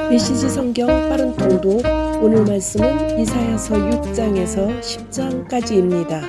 메시지 성경 빠른 통독. 오늘 말씀은 이사야서 6장에서 10장까지입니다.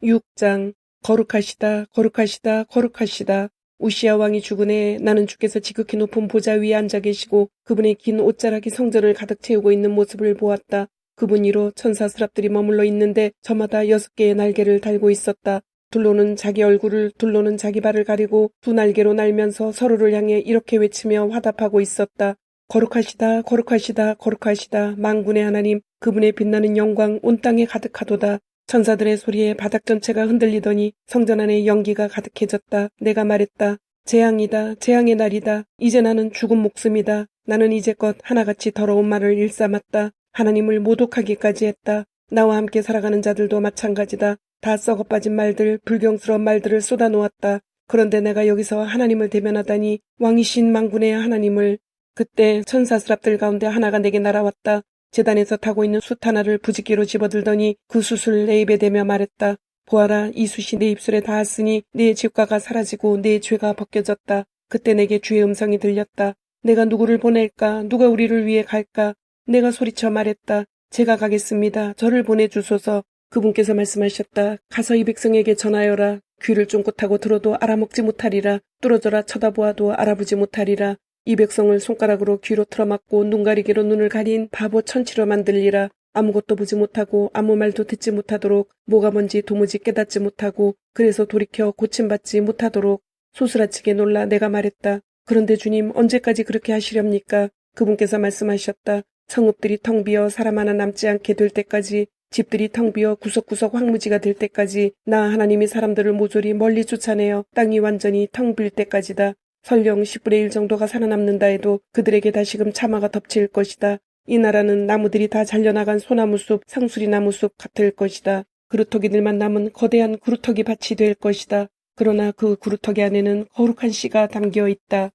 6장. 거룩하시다 거룩하시다 거룩하시다. 우시야 왕이 죽은 해에 나는 주께서 지극히 높은 보좌 위에 앉아 계시고 그분의 긴 옷자락이 성전을 가득 채우고 있는 모습을 보았다. 그분 위로 천사 스랍들이 머물러 있는데 저마다 6개의 날개를 달고 있었다. 둘로는 자기 얼굴을, 둘로는 자기 발을 가리고 두 날개로 날면서 서로를 향해 이렇게 외치며 화답하고 있었다. 거룩하시다 거룩하시다 거룩하시다. 만군의 하나님, 그분의 빛나는 영광 온 땅에 가득하도다. 천사들의 소리에 바닥 전체가 흔들리더니 성전 안에 연기가 가득해졌다. 내가 말했다. 재앙이다. 재앙의 날이다. 이제 나는 죽은 목숨이다. 나는 이제껏 하나같이 더러운 말을 일삼았다. 하나님을 모독하기까지 했다. 나와 함께 살아가는 자들도 마찬가지다. 다 썩어빠진 말들, 불경스러운 말들을 쏟아놓았다. 그런데 내가 여기서 하나님을 대면하다니, 왕이신 만군의 하나님을. 그때 천사 스랍들 가운데 하나가 내게 날아왔다. 제단에서 타고 있는 숯 하나를 부지기로 집어들더니 그 숯을 내 입에 대며 말했다. 보아라, 이 숯이 내 입술에 닿았으니 내 죄과가 사라지고 내 죄가 벗겨졌다. 그때 내게 주의 음성이 들렸다. 내가 누구를 보낼까? 누가 우리를 위해 갈까? 내가 소리쳐 말했다. 제가 가겠습니다. 저를 보내주소서. 그분께서 말씀하셨다. 가서 이 백성에게 전하여라. 귀를 쫑긋하고 들어도 알아먹지 못하리라. 뚫어져라 쳐다보아도 알아보지 못하리라. 이 백성을 손가락으로 귀로 틀어막고 눈가리개로 눈을 가린 바보 천치로 만들리라. 아무것도 보지 못하고 아무 말도 듣지 못하도록, 뭐가 뭔지 도무지 깨닫지 못하고, 그래서 돌이켜 고침받지 못하도록. 소스라치게 놀라 내가 말했다. 그런데 주님, 언제까지 그렇게 하시렵니까? 그분께서 말씀하셨다. 성읍들이 텅 비어 사람 하나 남지 않게 될 때까지, 집들이 텅 비어 구석구석 황무지가 될 때까지, 나 하나님이 사람들을 모조리 멀리 쫓아내어 땅이 완전히 텅 빌 때까지다. 설령 10분의 1 정도가 살아남는다 해도 그들에게 다시금 참화가 덮칠 것이다. 이 나라는 나무들이 다 잘려나간 소나무숲, 상수리나무숲 같을 것이다. 그루터기들만 남은 거대한 그루터기 밭이 될 것이다. 그러나 그 그루터기 안에는 거룩한 씨가 담겨 있다.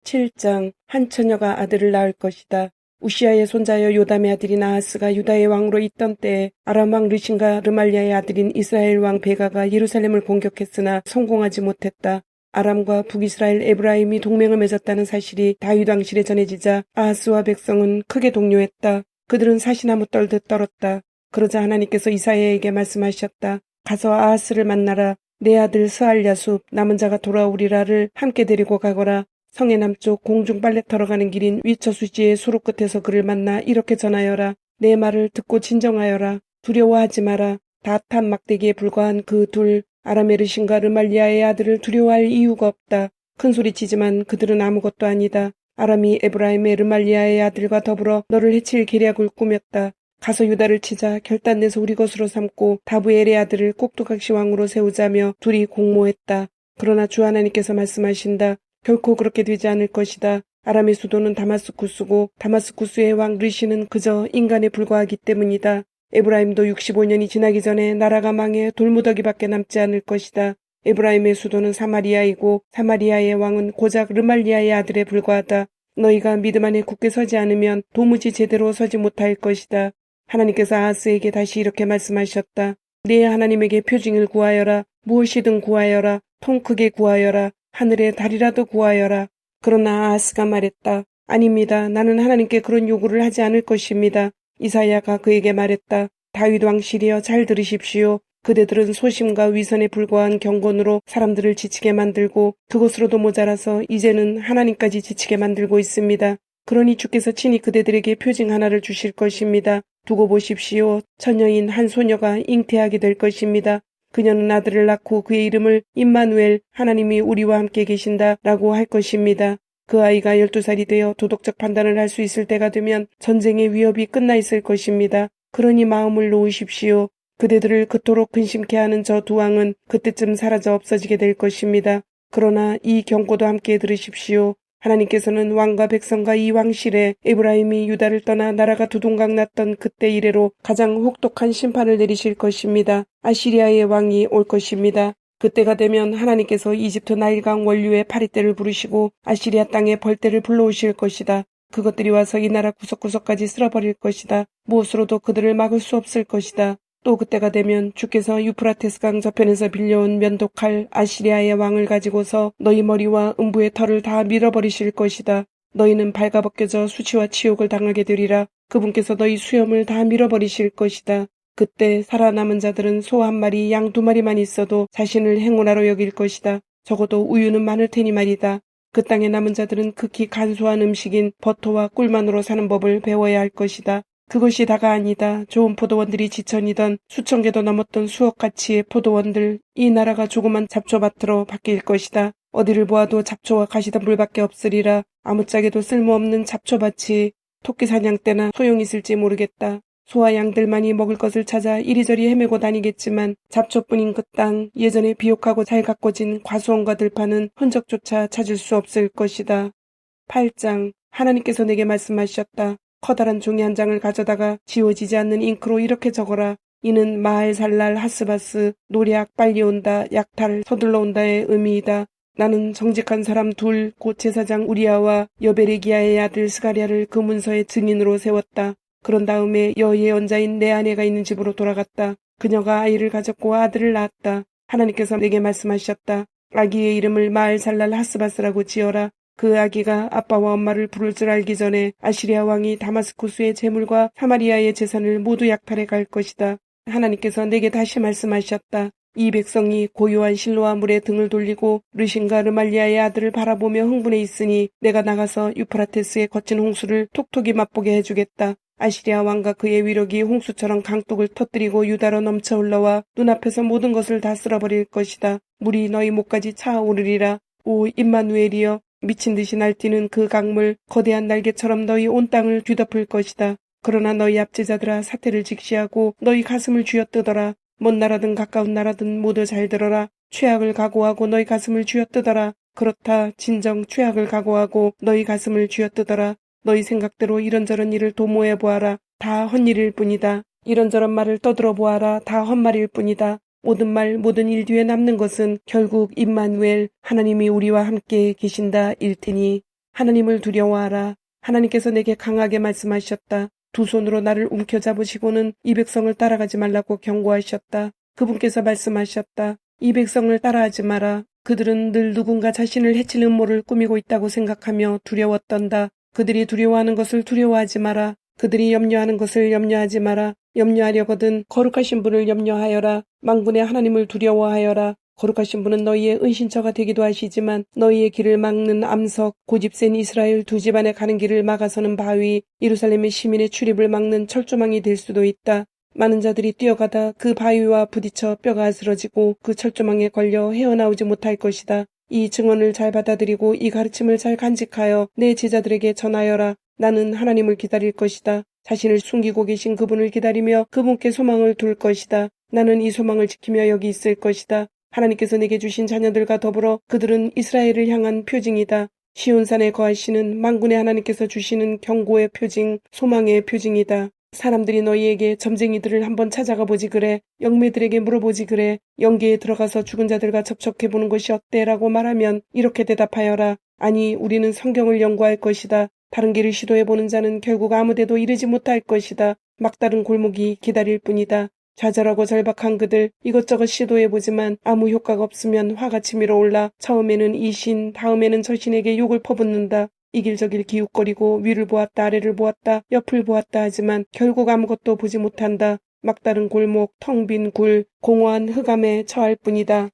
7장. 한 처녀가 아들을 낳을 것이다. 우시아의 손자여 요담의 아들인 아하스가 유다의 왕으로 있던 때에 아람 왕 르신과 르말리아의 아들인 이스라엘 왕 베가가 예루살렘을 공격했으나 성공하지 못했다. 아람과 북이스라엘 에브라임이 동맹을 맺었다는 사실이 다윗 왕실에 전해지자 아하스와 백성은 크게 동요했다. 그들은 사시나무 떨듯 떨었다. 그러자 하나님께서 이사야에게 말씀하셨다. 가서 아하스를 만나라. 내 아들 스알랴숲 남은 자가 돌아오리라를 함께 데리고 가거라. 성의 남쪽 공중 빨래터러 가는 길인 위처수지의 수로 끝에서 그를 만나 이렇게 전하여라. 내 말을 듣고 진정하여라. 두려워하지 마라. 다탄 막대기에 불과한 그 둘 아람의 르신과 르말리아의 아들을 두려워할 이유가 없다. 큰소리치지만 그들은 아무것도 아니다. 아람이 에브라임의 르말리아의 아들과 더불어 너를 해칠 계략을 꾸몄다. 가서 유다를 치자 결단내서 우리 것으로 삼고 다부엘의 아들을 꼭두각시 왕으로 세우자며 둘이 공모했다. 그러나 주 하나님께서 말씀하신다. 결코 그렇게 되지 않을 것이다. 아람의 수도는 다마스쿠스고 다마스쿠스의 왕 르신은 그저 인간에 불과하기 때문이다. 에브라임도 65년이 지나기 전에 나라가 망해 돌무더기밖에 남지 않을 것이다. 에브라임의 수도는 사마리아이고 사마리아의 왕은 고작 르말리아의 아들에 불과하다. 너희가 믿음 안에 굳게 서지 않으면 도무지 제대로 서지 못할 것이다. 하나님께서 아하스에게 다시 이렇게 말씀하셨다. 네 하나님에게 표징을 구하여라. 무엇이든 구하여라. 통 크게 구하여라. 하늘의 달이라도 구하여라. 그러나 아하스가 말했다. 아닙니다. 나는 하나님께 그런 요구를 하지 않을 것입니다. 이사야가 그에게 말했다. 다윗 왕실이여 잘 들으십시오. 그대들은 소심과 위선에 불과한 경건으로 사람들을 지치게 만들고 그것으로도 모자라서 이제는 하나님까지 지치게 만들고 있습니다. 그러니 주께서 친히 그대들에게 표징 하나를 주실 것입니다. 두고 보십시오. 처녀인 한 소녀가 잉태하게 될 것입니다. 그녀는 아들을 낳고 그의 이름을 임마누엘, 하나님이 우리와 함께 계신다 라고 할 것입니다. 그 아이가 12살이 되어 도덕적 판단을 할 수 있을 때가 되면 전쟁의 위협이 끝나 있을 것입니다. 그러니 마음을 놓으십시오. 그대들을 그토록 근심케 하는 저 두 왕은 그때쯤 사라져 없어지게 될 것입니다. 그러나 이 경고도 함께 들으십시오. 하나님께서는 왕과 백성과 이 왕실에 에브라임이 유다를 떠나 나라가 두둥강 났던 그때 이래로 가장 혹독한 심판을 내리실 것입니다. 아시리아의 왕이 올 것입니다. 그때가 되면 하나님께서 이집트 나일강 원류의 파리떼를 부르시고 아시리아 땅에 벌떼를 불러오실 것이다. 그것들이 와서 이 나라 구석구석까지 쓸어버릴 것이다. 무엇으로도 그들을 막을 수 없을 것이다. 또 그때가 되면 주께서 유프라테스강 저편에서 빌려온 면도칼 아시리아의 왕을 가지고서 너희 머리와 음부의 털을 다 밀어버리실 것이다. 너희는 발가벗겨져 수치와 치욕을 당하게 되리라. 그분께서 너희 수염을 다 밀어버리실 것이다. 그때 살아남은 자들은 소 한 마리, 양 두 마리만 있어도 자신을 행운아로 여길 것이다. 적어도 우유는 많을 테니 말이다. 그 땅에 남은 자들은 극히 간소한 음식인 버터와 꿀만으로 사는 법을 배워야 할 것이다. 그것이 다가 아니다. 좋은 포도원들이 지천이던 수천 개도 넘었던 수억 가치의 포도원들, 이 나라가 조그만 잡초밭으로 바뀔 것이다. 어디를 보아도 잡초와 가시덤불밖에 없으리라. 아무짝에도 쓸모없는 잡초밭이 토끼 사냥 때나 소용있을지 모르겠다. 소와 양들만이 먹을 것을 찾아 이리저리 헤매고 다니겠지만 잡초뿐인 그 땅, 예전에 비옥하고 잘 가꿔진 과수원과 들판은 흔적조차 찾을 수 없을 것이다. 8장. 하나님께서 내게 말씀하셨다. 커다란 종이 한 장을 가져다가 지워지지 않는 잉크로 이렇게 적어라. 이는 마할살랄 하스바스, 노략 빨리 온다, 약탈 서둘러 온다의 의미이다. 나는 정직한 사람 둘, 곧 제사장 우리아와 여베레기야의 아들 스가랴를 그 문서의 증인으로 세웠다. 그런 다음에 여예언자인 내 아내가 있는 집으로 돌아갔다. 그녀가 아이를 가졌고 아들을 낳았다. 하나님께서 내게 말씀하셨다. 아기의 이름을 마할살랄 하스바스라고 지어라. 그 아기가 아빠와 엄마를 부를 줄 알기 전에 아시리아 왕이 다마스쿠스의 재물과 사마리아의 재산을 모두 약탈해 갈 것이다. 하나님께서 내게 다시 말씀하셨다. 이 백성이 고요한 실로와 물에 등을 돌리고 르신과 르말리아의 아들을 바라보며 흥분해 있으니 내가 나가서 유프라테스의 거친 홍수를 톡톡이 맛보게 해주겠다. 아시리아 왕과 그의 위력이 홍수처럼 강둑을 터뜨리고 유다로 넘쳐 흘러와 눈앞에서 모든 것을 다 쓸어버릴 것이다. 물이 너희 목까지 차오르리라. 오 임마누엘이여, 미친 듯이 날뛰는 그 강물, 거대한 날개처럼 너희 온 땅을 뒤덮을 것이다. 그러나 너희 압제자들아, 사태를 직시하고 너희 가슴을 쥐어뜯어라. 먼 나라든 가까운 나라든 모두 잘 들어라. 최악을 각오하고 너희 가슴을 쥐어뜯어라. 그렇다, 진정 최악을 각오하고 너희 가슴을 쥐어뜯어라. 너희 생각대로 이런저런 일을 도모해보아라. 다 헛일일 뿐이다. 이런저런 말을 떠들어보아라. 다 헛말일 뿐이다. 모든 말, 모든 일 뒤에 남는 것은 결국 임마누엘, 하나님이 우리와 함께 계신다 일 테니 하나님을 두려워하라. 하나님께서 내게 강하게 말씀하셨다. 두 손으로 나를 움켜잡으시고는 이 백성을 따라가지 말라고 경고하셨다. 그분께서 말씀하셨다. 이 백성을 따라하지 마라. 그들은 늘 누군가 자신을 해칠 음모를 꾸미고 있다고 생각하며 두려웠던다. 그들이 두려워하는 것을 두려워하지 마라. 그들이 염려하는 것을 염려하지 마라. 염려하려거든 거룩하신 분을 염려하여라. 만군의 하나님을 두려워하여라. 거룩하신 분은 너희의 은신처가 되기도 하시지만 너희의 길을 막는 암석, 고집센 이스라엘 두 집안에 가는 길을 막아서는 바위, 예루살렘의 시민의 출입을 막는 철조망이 될 수도 있다. 많은 자들이 뛰어가다 그 바위와 부딪혀 뼈가 쓰러지고 그 철조망에 걸려 헤어나오지 못할 것이다. 이 증언을 잘 받아들이고 이 가르침을 잘 간직하여 내 제자들에게 전하여라. 나는 하나님을 기다릴 것이다. 자신을 숨기고 계신 그분을 기다리며 그분께 소망을 둘 것이다. 나는 이 소망을 지키며 여기 있을 것이다. 하나님께서 내게 주신 자녀들과 더불어 그들은 이스라엘을 향한 표징이다. 시온산에 거하시는 만군의 하나님께서 주시는 경고의 표징, 소망의 표징이다. 사람들이 너희에게 점쟁이들을 한번 찾아가 보지 그래. 영매들에게 물어보지 그래. 영계에 들어가서 죽은 자들과 접촉해보는 것이 어때? 라고 말하면 이렇게 대답하여라. 아니, 우리는 성경을 연구할 것이다. 다른 길을 시도해보는 자는 결국 아무데도 이르지 못할 것이다. 막다른 골목이 기다릴 뿐이다. 좌절하고 절박한 그들 이것저것 시도해보지만 아무 효과가 없으면 화가 치밀어 올라 처음에는 이 신, 다음에는 저 신에게 욕을 퍼붓는다. 이길 저길 기웃거리고 위를 보았다 아래를 보았다 옆을 보았다 하지만 결국 아무것도 보지 못한다. 막다른 골목, 텅 빈 굴, 공허한 흑암에 처할 뿐이다.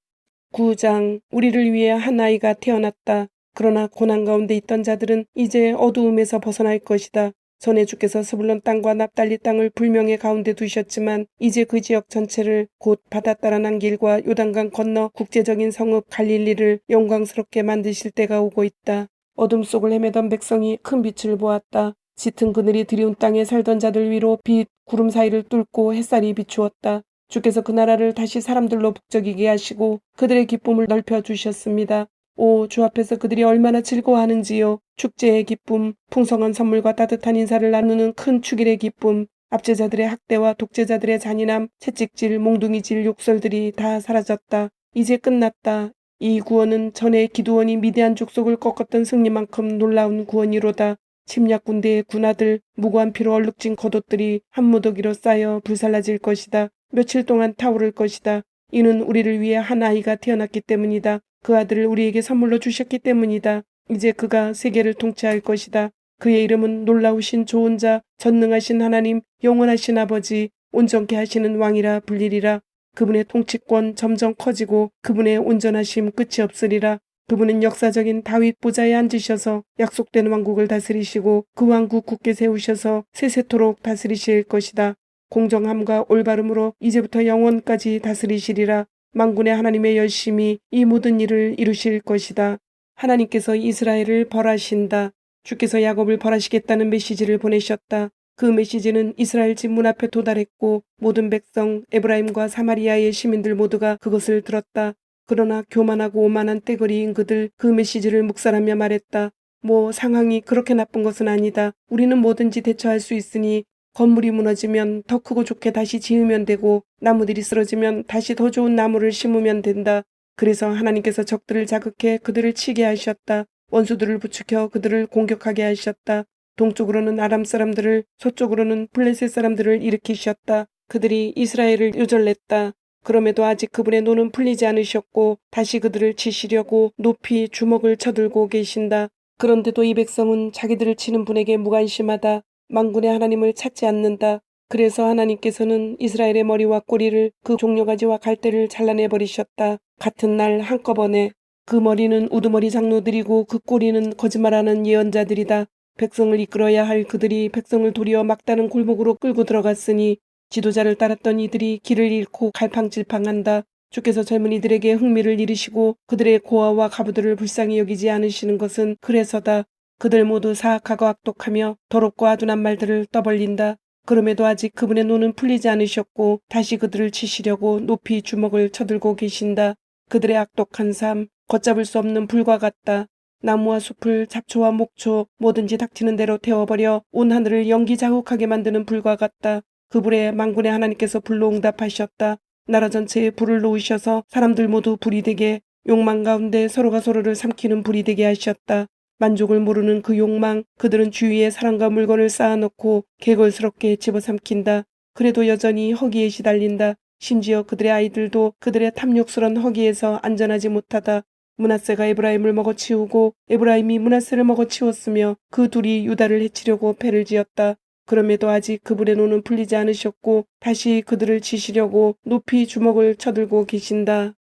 9장. 우리를 위해 한 아이가 태어났다. 그러나 고난 가운데 있던 자들은 이제 어두움에서 벗어날 것이다. 전에 주께서 스불론 땅과 납달리 땅을 불명의 가운데 두셨지만 이제 그 지역 전체를 곧 바다 따라 난 길과 요단강 건너 국제적인 성읍 갈릴리를 영광스럽게 만드실 때가 오고 있다. 어둠 속을 헤매던 백성이 큰 빛을 보았다. 짙은 그늘이 드리운 땅에 살던 자들 위로 빛, 구름 사이를 뚫고 햇살이 비추었다. 주께서 그 나라를 다시 사람들로 북적이게 하시고 그들의 기쁨을 넓혀주셨습니다. 오, 주 앞에서 그들이 얼마나 즐거워하는지요. 축제의 기쁨, 풍성한 선물과 따뜻한 인사를 나누는 큰 축일의 기쁨, 압제자들의 학대와 독재자들의 잔인함, 채찍질, 몽둥이질, 욕설들이 다 사라졌다. 이제 끝났다. 이 구원은 전에 기드온이 미디안 족속을 꺾었던 승리만큼 놀라운 구원이로다. 침략 군대의 군아들, 무고한 피로 얼룩진 겉옷들이 한 무더기로 쌓여 불살라질 것이다. 며칠 동안 타오를 것이다. 이는 우리를 위해 한 아이가 태어났기 때문이다. 그 아들을 우리에게 선물로 주셨기 때문이다. 이제 그가 세계를 통치할 것이다. 그의 이름은 놀라우신 좋은 자, 전능하신 하나님, 영원하신 아버지, 온전케 하시는 왕이라 불리리라. 그분의 통치권 점점 커지고 그분의 온전하심 끝이 없으리라. 그분은 역사적인 다윗 보좌에 앉으셔서 약속된 왕국을 다스리시고 그 왕국 굳게 세우셔서 세세토록 다스리실 것이다. 공정함과 올바름으로 이제부터 영원까지 다스리시리라. 만군의 하나님의 열심히 이 모든 일을 이루실 것이다. 하나님께서 이스라엘을 벌하신다. 주께서 야곱을 벌하시겠다는 메시지를 보내셨다. 그 메시지는 이스라엘 집 문 앞에 도달했고 모든 백성 에브라임과 사마리아의 시민들 모두가 그것을 들었다. 그러나 교만하고 오만한 떼거리인 그들 그 메시지를 묵살하며 말했다. 뭐 상황이 그렇게 나쁜 것은 아니다. 우리는 뭐든지 대처할 수 있으니 건물이 무너지면 더 크고 좋게 다시 지으면 되고 나무들이 쓰러지면 다시 더 좋은 나무를 심으면 된다. 그래서 하나님께서 적들을 자극해 그들을 치게 하셨다. 원수들을 부추겨 그들을 공격하게 하셨다. 동쪽으로는 아람 사람들을, 서쪽으로는 블레셋 사람들을 일으키셨다. 그들이 이스라엘을 요절냈다. 그럼에도 아직 그분의 노는 풀리지 않으셨고 다시 그들을 치시려고 높이 주먹을 쳐들고 계신다. 그런데도 이 백성은 자기들을 치는 분에게 무관심하다. 만군의 하나님을 찾지 않는다. 그래서 하나님께서는 이스라엘의 머리와 꼬리를 그 종려가지와 갈대를 잘라내버리셨다. 같은 날 한꺼번에. 그 머리는 우두머리 장로들이고 그 꼬리는 거짓말하는 예언자들이다. 백성을 이끌어야 할 그들이 백성을 도리어 막다른 골목으로 끌고 들어갔으니 지도자를 따랐던 이들이 길을 잃고 갈팡질팡한다. 주께서 젊은이들에게 흥미를 잃으시고 그들의 고아와 가부들을 불쌍히 여기지 않으시는 것은 그래서다. 그들 모두 사악하고 악독하며 더럽고 아둔한 말들을 떠벌린다. 그럼에도 아직 그분의 노는 풀리지 않으셨고 다시 그들을 치시려고 높이 주먹을 쳐들고 계신다. 그들의 악독한 삶, 걷잡을 수 없는 불과 같다. 나무와 숲을 잡초와 목초 뭐든지 닥치는 대로 태워버려 온 하늘을 연기 자욱하게 만드는 불과 같다. 그 불에 만군의 하나님께서 불로 응답하셨다. 나라 전체에 불을 놓으셔서 사람들 모두 불이 되게 욕망 가운데 서로가 서로를 삼키는 불이 되게 하셨다. 만족을 모르는 그 욕망, 그들은 주위에 사람과 물건을 쌓아놓고 개걸스럽게 집어삼킨다. 그래도 여전히 허기에 시달린다. 심지어 그들의 아이들도 그들의 탐욕스런 허기에서 안전하지 못하다. 므낫세가 에브라임을 먹어치우고 에브라임이 므낫세를 먹어치웠으며 그 둘이 유다를 해치려고 패를 지었다. 그럼에도 아직 그분의 노는 풀리지 않으셨고 다시 그들을 치시려고 높이 주먹을 쳐들고 계신다.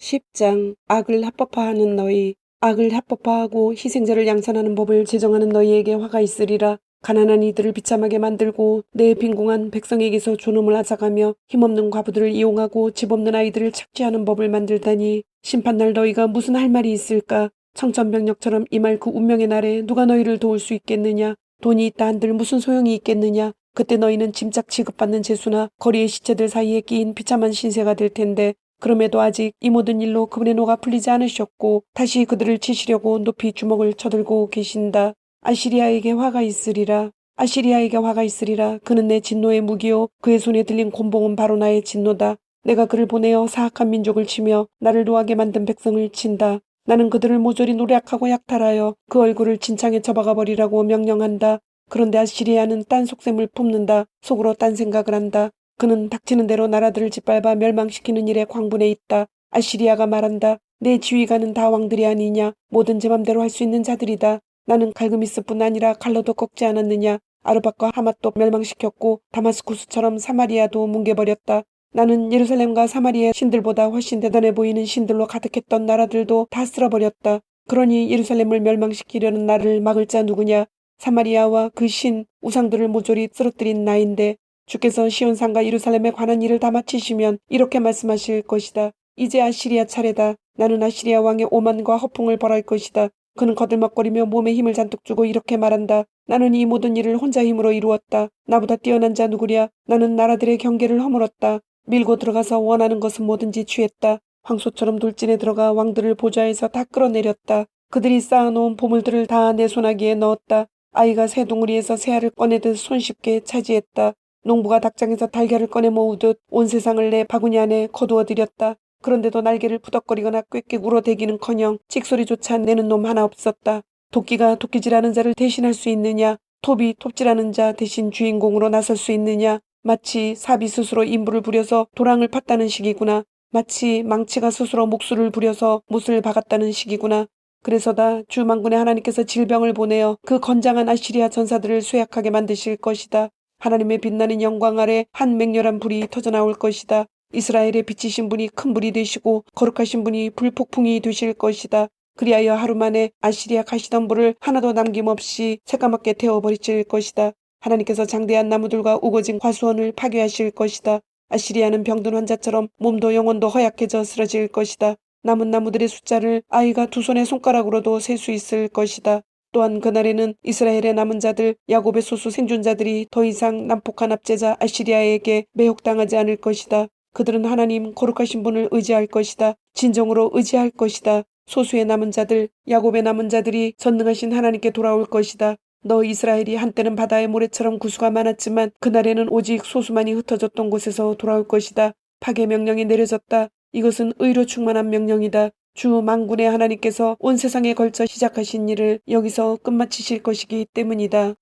10장 악을 합법화하는 너희. 악을 합법화하고 희생자를 양산하는 법을 제정하는 너희에게 화가 있으리라. 가난한 이들을 비참하게 만들고 내 빈궁한 백성에게서 존엄을 앗아가며 힘없는 과부들을 이용하고 집 없는 아이들을 착취하는 법을 만들다니 심판날 너희가 무슨 할 말이 있을까? 청천벽력처럼 임할 그 운명의 날에 누가 너희를 도울 수 있겠느냐? 돈이 있다 한들 무슨 소용이 있겠느냐? 그때 너희는 짐작 취급받는 죄수나 거리의 시체들 사이에 끼인 비참한 신세가 될 텐데 그럼에도 아직 이 모든 일로 그분의 노가 풀리지 않으셨고 다시 그들을 치시려고 높이 주먹을 쳐들고 계신다. 아시리아에게 화가 있으리라. 아시리아에게 화가 있으리라. 그는 내 진노의 무기요. 그의 손에 들린 곤봉은 바로 나의 진노다. 내가 그를 보내어 사악한 민족을 치며 나를 노하게 만든 백성을 친다. 나는 그들을 모조리 노략하고 약탈하여 그 얼굴을 진창에 쳐박아 버리라고 명령한다. 그런데 아시리아는 딴 속셈을 품는다. 속으로 딴 생각을 한다. 그는 닥치는 대로 나라들을 짓밟아 멸망시키는 일에 광분해 있다. 아시리아가 말한다. 내 지휘관은 다 왕들이 아니냐. 뭐든 제 맘대로 할 수 있는 자들이다. 나는 갈그미스뿐 아니라 칼로도 꺾지 않았느냐. 아르밧과 하맛도 멸망시켰고 다마스쿠스처럼 사마리아도 뭉개버렸다. 나는 예루살렘과 사마리아 신들보다 훨씬 대단해 보이는 신들로 가득했던 나라들도 다 쓸어버렸다. 그러니 예루살렘을 멸망시키려는 나를 막을 자 누구냐. 사마리아와 그 신, 우상들을 모조리 쓰러뜨린 나인데 주께서 시온산과 예루살렘에 관한 일을 다 마치시면 이렇게 말씀하실 것이다. 이제 아시리아 차례다. 나는 아시리아 왕의 오만과 허풍을 벌할 것이다. 그는 거들먹거리며 몸에 힘을 잔뜩 주고 이렇게 말한다. 나는 이 모든 일을 혼자 힘으로 이루었다. 나보다 뛰어난 자 누구랴. 나는 나라들의 경계를 허물었다. 밀고 들어가서 원하는 것은 뭐든지 취했다. 황소처럼 돌진에 들어가 왕들을 보좌에서 다 끌어내렸다. 그들이 쌓아놓은 보물들을 다 내 손아귀에 넣었다. 아이가 새 둥우리에서 새알을 꺼내듯 손쉽게 차지했다. 농부가 닭장에서 달걀을 꺼내 모으듯 온 세상을 내 바구니 안에 거두어들였다. 그런데도 날개를 부덕거리거나 꽥꽥 울어대기는커녕 찍소리조차 내는 놈 하나 없었다. 도끼가 도끼질하는 자를 대신할 수 있느냐? 톱이 톱질하는 자 대신 주인공으로 나설 수 있느냐? 마치 삽이 스스로 인부를 부려서 도랑을 팠다는 식이구나. 마치 망치가 스스로 목수를 부려서 못을 박았다는 식이구나. 그래서다 주 만군의 하나님께서 질병을 보내어 그 건장한 아시리아 전사들을 쇠약하게 만드실 것이다. 하나님의 빛나는 영광 아래 한 맹렬한 불이 터져나올 것이다. 이스라엘에 비치신 분이 큰 불이 되시고 거룩하신 분이 불폭풍이 되실 것이다. 그리하여 하루 만에 아시리아 가시던 불을 하나도 남김없이 새까맣게 태워버리실 것이다. 하나님께서 장대한 나무들과 우거진 과수원을 파괴하실 것이다. 아시리아는 병든 환자처럼 몸도 영혼도 허약해져 쓰러질 것이다. 남은 나무들의 숫자를 아이가 두 손의 손가락으로도 셀 수 있을 것이다. 또한 그날에는 이스라엘의 남은 자들, 야곱의 소수 생존자들이 더 이상 난폭한 압제자 아시리아에게 매혹당하지 않을 것이다. 그들은 하나님 거룩하신 분을 의지할 것이다. 진정으로 의지할 것이다. 소수의 남은 자들, 야곱의 남은 자들이 전능하신 하나님께 돌아올 것이다. 너 이스라엘이 한때는 바다의 모래처럼 구수가 많았지만 그날에는 오직 소수만이 흩어졌던 곳에서 돌아올 것이다. 파괴 명령이 내려졌다. 이것은 의로 충만한 명령이다. 주 만군의 하나님께서 온 세상에 걸쳐 시작하신 일을 여기서 끝마치실 것이기 때문이다.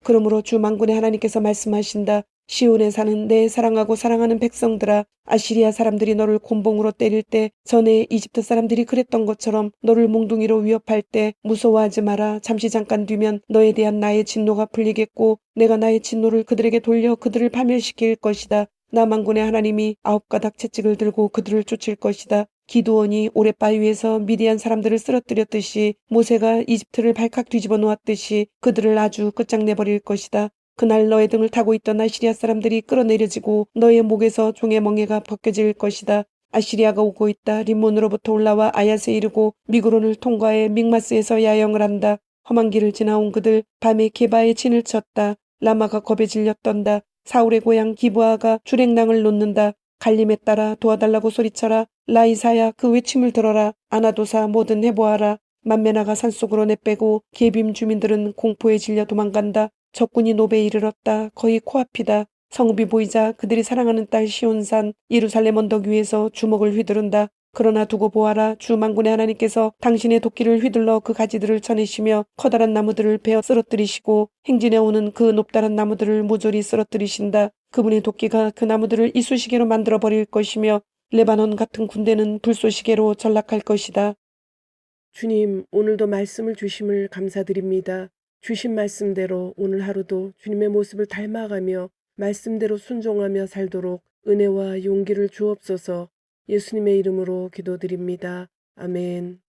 그러므로 주 만군의 하나님께서 말씀하신다. 시온에 사는 내 사랑하고 사랑하는 백성들아, 아시리아 사람들이 너를 곤봉으로 때릴 때 전에 이집트 사람들이 그랬던 것처럼 너를 몽둥이로 위협할 때 무서워하지 마라. 잠시 잠깐 뒤면 너에 대한 나의 진노가 풀리겠고 내가 나의 진노를 그들에게 돌려 그들을 파멸시킬 것이다. 나 만군의 하나님이 9가닥 채찍을 들고 그들을 쫓을 것이다. 기드온이 오랫바위 위에서 미디안 사람들을 쓰러뜨렸듯이 모세가 이집트를 발칵 뒤집어 놓았듯이 그들을 아주 끝장내버릴 것이다. 그날 너의 등을 타고 있던 아시리아 사람들이 끌어내려지고 너의 목에서 종의 멍에가 벗겨질 것이다. 아시리아가 오고 있다. 림몬으로부터 올라와 아야스에 이르고 미그론을 통과해 믹마스에서 야영을 한다. 험한 길을 지나온 그들 밤에 게바에 진을 쳤다. 라마가 겁에 질려 떤다. 사울의 고향 기브아가 주랭랑을 놓는다. 갈림에 따라 도와달라고 소리쳐라. 라이사야 그 외침을 들어라. 아나도사 뭐든 해보아라. 만메나가 산속으로 내빼고 게빔 주민들은 공포에 질려 도망간다. 적군이 노베에 이르렀다. 거의 코앞이다. 성읍이 보이자 그들이 사랑하는 딸 시온산 예루살렘 언덕 위에서 주먹을 휘두른다. 그러나 두고 보아라. 주 만군의 하나님께서 당신의 도끼를 휘둘러 그 가지들을 쳐내시며 커다란 나무들을 베어 쓰러뜨리시고 행진해 오는 그 높다란 나무들을 모조리 쓰러뜨리신다. 그분의 도끼가 그 나무들을 이쑤시개로 만들어 버릴 것이며 레바논 같은 군대는 불쏘시개로 전락할 것이다. 주님, 오늘도 말씀을 주심을 감사드립니다. 주신 말씀대로 오늘 하루도 주님의 모습을 닮아가며 말씀대로 순종하며 살도록 은혜와 용기를 주옵소서. 예수님의 이름으로 기도드립니다. 아멘.